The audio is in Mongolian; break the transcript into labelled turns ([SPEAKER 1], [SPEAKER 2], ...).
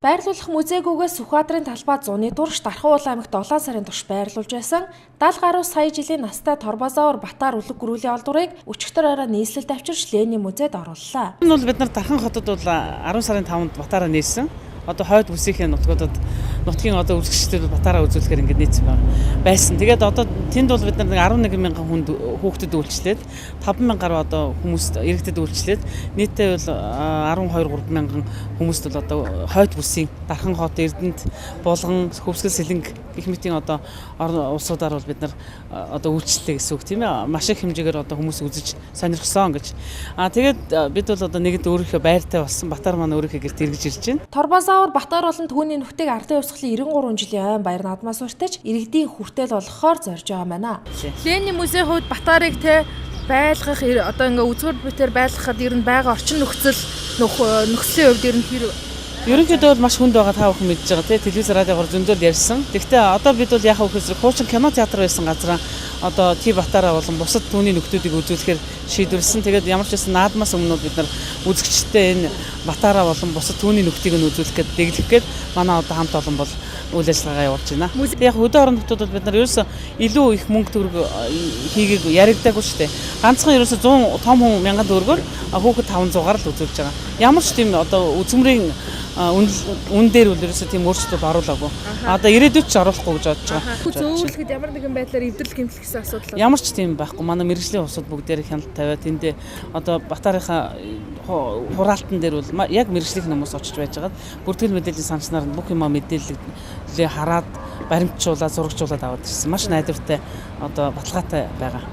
[SPEAKER 1] Байрлуулах музейгүйгээс Сүхбаатарын талбай 100-ны турш Дархан уулан аймагт 7 сарын турш байрлуулж байсан 70 гаруй сая жилийн настай Торбозавр Батар үлэг гэрүүлийн олдврыг өчигдөр орой нийслэлд авчирч Ленин музейд орууллаа.
[SPEAKER 2] Энэ бол бид нар Дархан хотод бол 10 сарын 5-нд Батараа нээсэн. Одоо хойд бүсийнхээ нутгийн одоо үзэгчдэд Батараа үзүүлэхээр ингэж нийцсэн байсан. Тэгээд одоо тэнд бол бид нар 11 мянган хүнд хүүхдэд үйлчлээд 5 мянган гаруй одоо хүмүүст иргэдэд үйлчлээд нийтдээ бол 12-3 мянган хүмүүст бол одоо хойд бүсийн Дархан хот Эрдэнэт Булган Хөвсгөл Сэлэнг гэх мэтийн одоо улсуудаар бол бид нар одоо үйлчлэлээ гэсэн үг тийм ээ. Маш их хэмжээгээр одоо хүмүүс үзэж сонирхсон гэж. Тэгээд бид бол одоо нэгд өөрийнхөө байртай болсон Батар маань өөрийнхөө гэрт эргэж ирж байна.
[SPEAKER 1] Торбозавр Батар болон түүний нөхдийг ардын хувьсгалын 93 жилийн ойн баяр наадмаас уртаж иргэдийн хүртэл болгохоор зорж байгаа байна. Ленин музейн хувьд Батарыг байлгах одоо ингээ үзүүр битээр байлгахад ер нь байгаа орчин нөхцөлийн хувьд ер нь хэрэг
[SPEAKER 2] ерөнхийдөө бол маш хүнд байгаа та бүхэн мэдж байгаа тийм телевиз радиогоор зөндөл ярьсан. Гэхдээ одоо бид бол яхаа хөсрэг хуучин кино театр байсан газраа одоо Т Батараа болон бусад түүний нөхдүүдийг үзүүлэхээр шийдвэрлсэн. Тэгээд ямар ч байсан наадмаас өмнө бид нар үзэгчтэй энэ Батараа болон бусад түүний нөхдийг нь үзүүлэх гээд дэглэх гээд манай одоо хамт олон бол үйл ажиллагаа явуулж байна. Яг хөдөө орон нутгууд бол бид нар ерөөсөө илүү их мөнгө төгрөг хийгээг яригдаагүй шүү дээ. Ганцхан ерөөсөө 100 том хүн 1000 төгрөгөөр хүүхэд 500-аар л үзүүлж байгаа. Ямар ч тийм одоо үзмрийн үн дээр бол ерөөсөө тийм өөрчлөлт оруулаагүй. Одоо ирээдүйд ч оруулахгүй гэж бодож байгаа.
[SPEAKER 1] Зөөвлөхөд ямар нэгэн байдлаар эвдрэл гэмтэл гэсэн асуудал.
[SPEAKER 2] Ямар ч тийм байхгүй. Манай мэргэжлийн усуд бүгдээр хяналт тавиад тэндээ одоо Батарынхаа хураалтан дээр бол яг мэргэжлийн хүмүүс очиж байж байгаа. Бүртгэл мэдээллийн санчнаар бүх юм мэдээлэлээ хараад баримтжуулаад зурагжуулаад аваад ирсэн. Маш найдвартай одоо баталгаатай байгаа.